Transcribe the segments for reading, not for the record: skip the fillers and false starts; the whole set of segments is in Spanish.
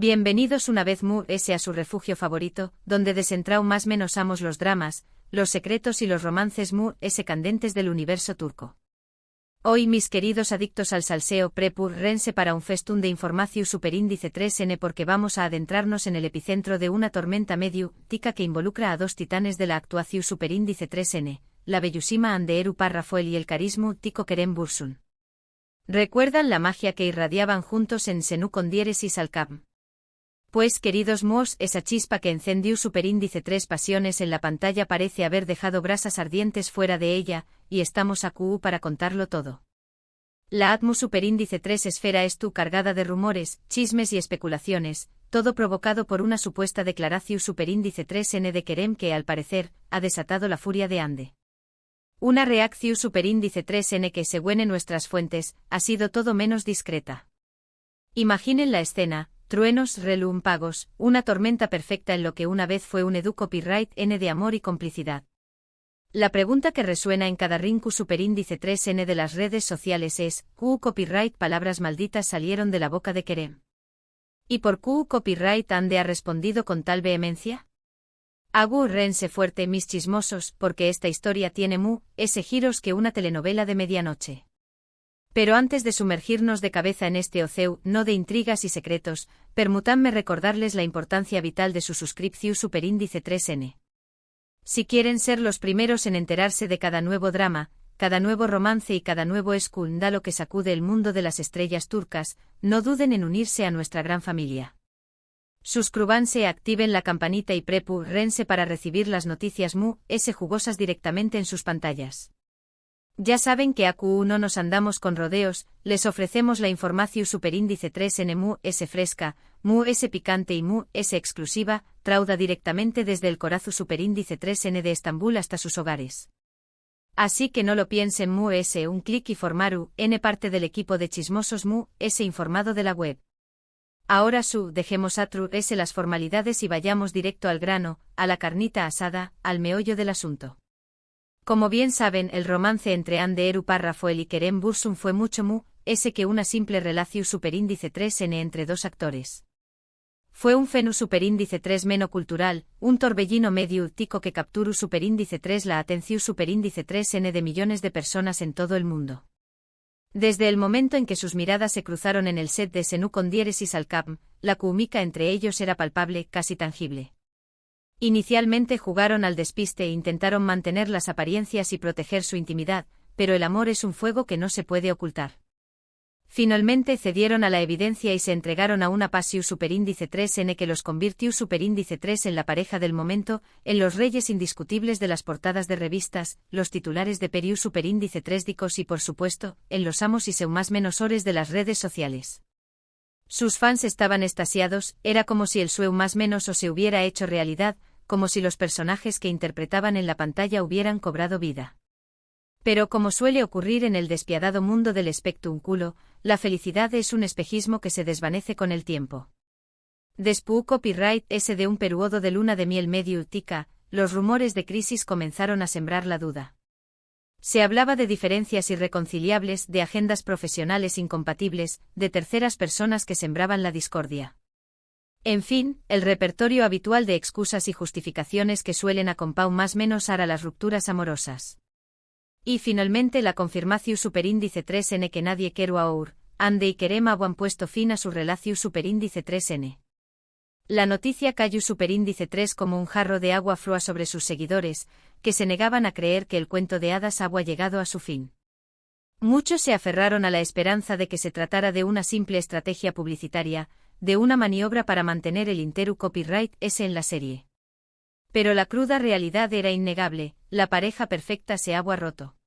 Bienvenidos una vez a su refugio favorito, donde desentraumasamos los dramas, los secretos y los romances candentes del universo turco. Hoy, mis queridos adictos al salseo, rense para un festún de información superíndice 3N porque vamos a adentrarnos en el epicentro de una tormenta mediática que involucra a dos titanes de la actuación superíndice 3N, la bellísima Hande Erupar Rafael y el carismático Kerem Bürsin. ¿Recuerdan la magia que irradiaban juntos en Senú con diéresis al Cap? Pues, queridos esa chispa que encendió superíndice 3 pasiones en la pantalla parece haber dejado brasas ardientes fuera de ella, y estamos aquí para contarlo todo. La Atmu superíndice 3 esfera es cargada de rumores, chismes y especulaciones, todo provocado por una supuesta declaración superíndice 3N de Kerem que, al parecer, ha desatado la furia de Hande. Una reacción superíndice 3N que, según nuestras fuentes, ha sido todo menos discreta. Imaginen la escena. Truenos, relámpagos, una tormenta perfecta en lo que una vez fue un copyright N de amor y complicidad. La pregunta que resuena en cada rinku superíndice 3N de las redes sociales es, ¿Q copyright palabras malditas salieron de la boca de Kerem? ¿Y por Q copyright Hande ha respondido con tal vehemencia? Rense fuerte mis chismosos, porque esta historia tiene ese giros que una telenovela de medianoche. Pero antes de sumergirnos de cabeza en este océano de intrigas y secretos, permítanme recordarles la importancia vital de su suscripción superíndice 3N. Si quieren ser los primeros en enterarse de cada nuevo drama, cada nuevo romance y cada nuevo escándalo que sacude el mundo de las estrellas turcas, no duden en unirse a nuestra gran familia. Suscríbanse, activen la campanita y rense para recibir las noticias jugosas directamente en sus pantallas. Ya saben que aquí no nos andamos con rodeos, les ofrecemos la información superíndice 3N fresca, picante y exclusiva, trauda directamente desde el corazón superíndice 3N de Estambul hasta sus hogares. Así que no lo piensen un clic y formaru parte del equipo de chismosos informado de la web. Ahora dejemos atrás las formalidades y vayamos directo al grano, a la carnita asada, al meollo del asunto. Como bien saben, el romance entre Hande Erupar Rafael y Kerem Bürsin fue mucho que una simple relación superíndice 3N entre dos actores. Fue un fenú superíndice 3 cultural, un torbellino mediático que capturó superíndice 3 la atención superíndice 3N de millones de personas en todo el mundo. Desde el momento en que sus miradas se cruzaron en el set de Senú con diéresis al Cap, la química entre ellos era palpable, casi tangible. Inicialmente jugaron al despiste e intentaron mantener las apariencias y proteger su intimidad, pero el amor es un fuego que no se puede ocultar. Finalmente cedieron a la evidencia y se entregaron a una pasión superíndice 3N que los convirtió superíndice 3 en la pareja del momento, en los reyes indiscutibles de las portadas de revistas, los titulares de periu superíndice 3 dicos y por supuesto, en los amos y seumasmenosores de las redes sociales. Sus fans estaban extasiados, era como si el sueu más menos o se hubiera hecho realidad, como si los personajes que interpretaban en la pantalla hubieran cobrado vida. Pero como suele ocurrir en el despiadado mundo del espectáculo, la felicidad es un espejismo que se desvanece con el tiempo. Después copyright de un periodo de luna de miel mediática, los rumores de crisis comenzaron a sembrar la duda. Se hablaba de diferencias irreconciliables, de agendas profesionales incompatibles, de terceras personas que sembraban la discordia. En fin, el repertorio habitual de excusas y justificaciones que suelen acompañar más menos a las rupturas amorosas. Y finalmente la confirmación superíndice 3N que nadie quiere oír, Hande y Kerem han puesto fin a su relación superíndice 3N. La noticia cayó superíndice 3 como un jarro de agua fría sobre sus seguidores, que se negaban a creer que el cuento de hadas había llegado a su fin. Muchos se aferraron a la esperanza de que se tratara de una simple estrategia publicitaria, de una maniobra para mantener el interu copyright en la serie. Pero la cruda realidad era innegable, la pareja perfecta se había roto.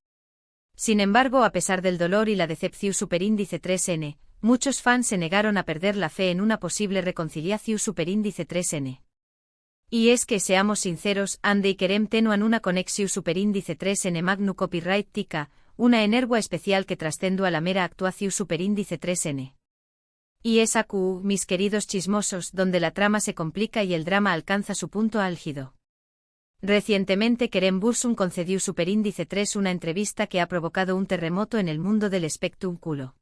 Sin embargo, a pesar del dolor y la decepción superíndice 3N, muchos fans se negaron a perder la fe en una posible reconciliación superíndice 3N. Y es que, seamos sinceros, Hande y Kerem tenuan una conexión superíndice 3N magnu copyright tica, una energua especial que trascendu a la mera actuación superíndice 3N. Y es aquí, mis queridos chismosos, donde la trama se complica y el drama alcanza su punto álgido. Recientemente Kerem Bürsin concedió superíndice 3 una entrevista que ha provocado un terremoto en el mundo del espectáculo.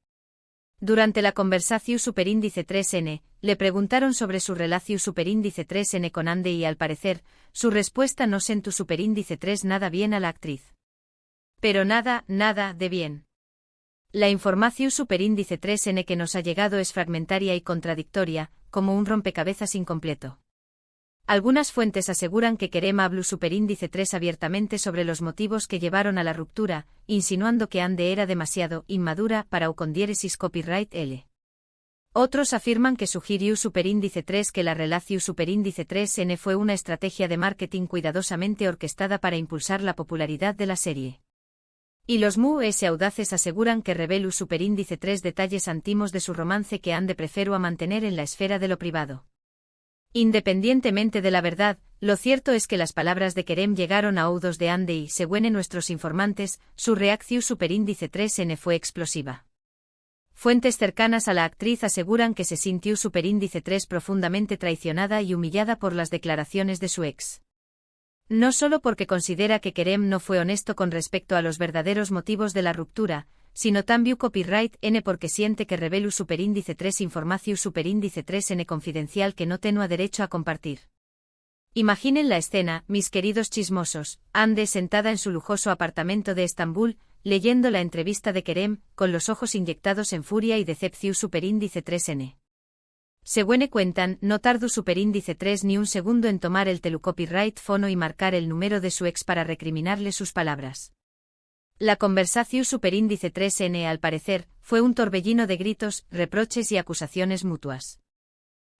Durante la conversación superíndice 3N, le preguntaron sobre su relación superíndice 3N con Ande y al parecer, su respuesta no sentó superíndice 3 nada bien a la actriz. Pero nada de bien. La información superíndice 3N que nos ha llegado es fragmentaria y contradictoria, como un rompecabezas incompleto. Algunas fuentes aseguran que Kerem habló superíndice 3 abiertamente sobre los motivos que llevaron a la ruptura, insinuando que Ande era demasiado inmadura para u con diéresis copyright L. Otros afirman que sugirió superíndice 3 que la relación superíndice 3N fue una estrategia de marketing cuidadosamente orquestada para impulsar la popularidad de la serie. Y los MUS audaces aseguran que reveló superíndice 3 detalles íntimos de su romance que Ande prefiero a mantener en la esfera de lo privado. Independientemente de la verdad, lo cierto es que las palabras de Kerem llegaron a oídos de Ande y, según nuestros informantes, su reacción superíndice 3N fue explosiva. Fuentes cercanas a la actriz aseguran que se sintió superíndice 3 profundamente traicionada y humillada por las declaraciones de su ex. No solo porque considera que Kerem no fue honesto con respecto a los verdaderos motivos de la ruptura, sino también copyright N porque siente que reveló superíndice 3 información superíndice 3N confidencial que no tenía derecho a compartir. Imaginen la escena, mis queridos chismosos, Ande sentada en su lujoso apartamento de Estambul, leyendo la entrevista de Kerem, con los ojos inyectados en furia y decepción superíndice 3N. Según cuentan, no tardó superíndice 3 ni un segundo en tomar el telecopyright fono y marcar el número de su ex para recriminarle sus palabras. La conversación superíndice 3N al parecer, fue un torbellino de gritos, reproches y acusaciones mutuas.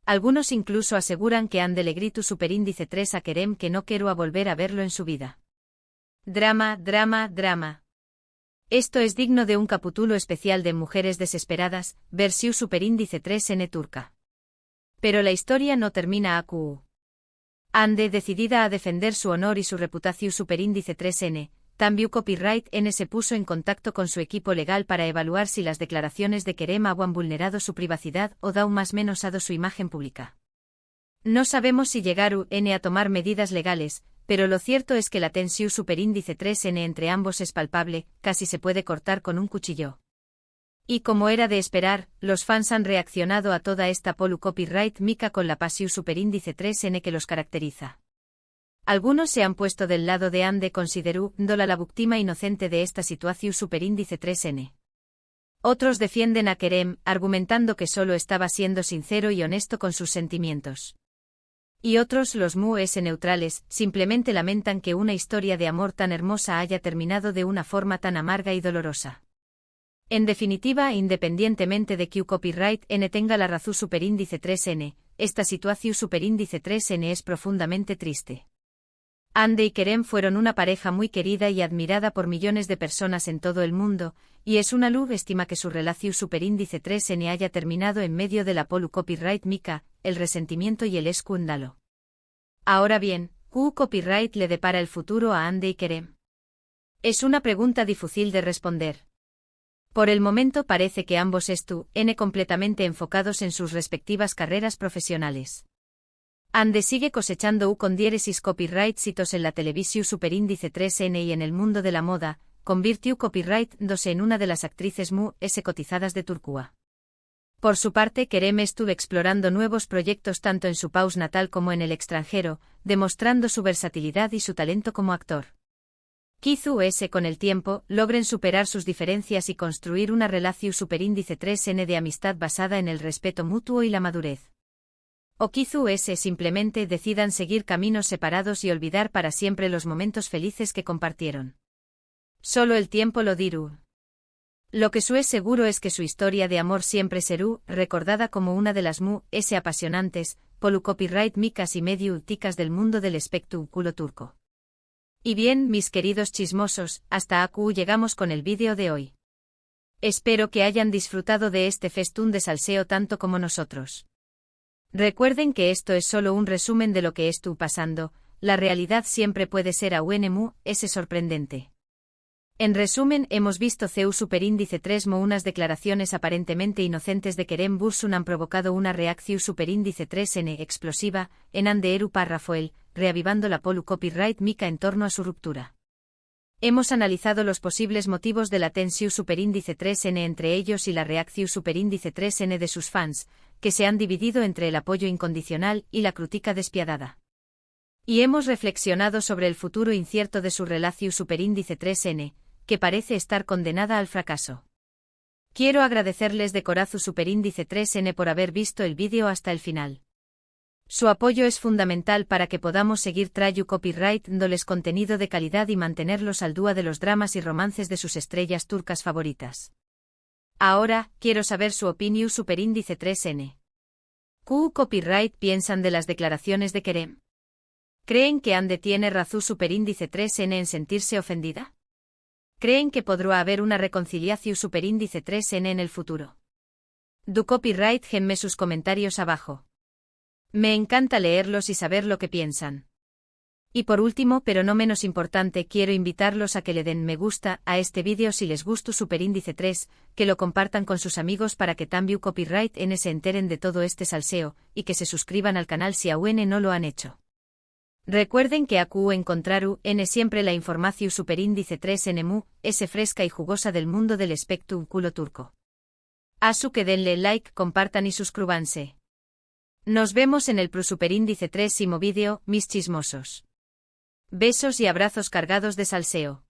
Algunos incluso aseguran que Ande le gritó superíndice 3 a Kerem que no quiero a volver a verlo en su vida. Drama. Esto es digno de un capítulo especial de Mujeres Desesperadas, versión superíndice 3N turca. Pero la historia no termina aquí. Ande, decidida a defender su honor y su reputación superíndice 3N, también copyright N se puso en contacto con su equipo legal para evaluar si las declaraciones de Kerem habían vulnerado su privacidad o dado más menosado su imagen pública. No sabemos si llegaron N a tomar medidas legales, pero lo cierto es que la tensión superíndice 3N entre ambos es palpable, casi se puede cortar con un cuchillo. Y como era de esperar, los fans han reaccionado a toda esta polu copyright mica con la pasión superíndice 3N que los caracteriza. Algunos se han puesto del lado de Ande considerándola la víctima inocente de esta situación superíndice 3N. Otros defienden a Kerem, argumentando que solo estaba siendo sincero y honesto con sus sentimientos. Y otros, los MUS neutrales, simplemente lamentan que una historia de amor tan hermosa haya terminado de una forma tan amarga y dolorosa. En definitiva, independientemente de que copyright N tenga la razón superíndice 3N, esta situación superíndice 3N es profundamente triste. Ande y Kerem fueron una pareja muy querida y admirada por millones de personas en todo el mundo, y es una lástima que su relación superíndice 3N haya terminado en medio de la polu copyright mica, el resentimiento y el escándalo. Ahora bien, ¿qué copyright le depara el futuro a Ande y Kerem? Es una pregunta difícil de responder. Por el momento parece que ambos están completamente enfocados en sus respectivas carreras profesionales. Ande sigue cosechando con diéresis copyright hitos en la televisión superíndice 3N y en el mundo de la moda, convirtió copyright 2 en una de las actrices MUS cotizadas de Turquía. Por su parte, Kerem estuvo explorando nuevos proyectos tanto en su país natal como en el extranjero, demostrando su versatilidad y su talento como actor. Quizás con el tiempo, logren superar sus diferencias y construir una relación superíndice 3N de amistad basada en el respeto mutuo y la madurez. O quizás simplemente decidan seguir caminos separados y olvidar para siempre los momentos felices que compartieron. Solo el tiempo lo dirá. Lo que es seguro es que su historia de amor siempre será recordada como una de las MUS apasionantes, polu copyright micas y medio úticas del mundo del espectáculo turco. Y bien, mis queridos chismosos, hasta aquí llegamos con el vídeo de hoy. Espero que hayan disfrutado de este festún de salseo tanto como nosotros. Recuerden que esto es solo un resumen de lo que estuvo pasando, la realidad siempre puede ser aún sorprendente. En resumen, hemos visto CEU superíndice 3 unas declaraciones aparentemente inocentes de Kerem Bürsin han provocado una reacción superíndice 3N explosiva, en Ande Eru Rafael, reavivando la polu copyright mica en torno a su ruptura. Hemos analizado los posibles motivos de la tensión superíndice 3N entre ellos y la reacción superíndice 3N de sus fans, que se han dividido entre el apoyo incondicional y la crítica despiadada. Y hemos reflexionado sobre el futuro incierto de su relación superíndice 3N, que parece estar condenada al fracaso. Quiero agradecerles de corazón superíndice 3N por haber visto el vídeo hasta el final. Su apoyo es fundamental para que podamos seguir trayendo copyright dándoles contenido de calidad y mantenerlos al día de los dramas y romances de sus estrellas turcas favoritas. Ahora, quiero saber su opinión superíndice 3N. ¿Qué copyright piensan de las declaraciones de Kerem? ¿Creen que Ande tiene razón superíndice 3N en sentirse ofendida? ¿Creen que podrá haber una reconciliación superíndice 3N en el futuro? Du copyright genme sus comentarios abajo. Me encanta leerlos y saber lo que piensan. Y por último, pero no menos importante, quiero invitarlos a que le den me gusta a este vídeo si les gustó superíndice 3, que lo compartan con sus amigos para que también copyright N se enteren de todo este salseo, y que se suscriban al canal si aún no lo han hecho. Recuerden que acu encontraru N siempre la información superíndice 3N mu, es fresca y jugosa del mundo del espectrum culo turco. Asu que denle like, compartan y suscríbanse. Nos vemos en el superíndice 3 vídeo, mis chismosos. Besos y abrazos cargados de salseo.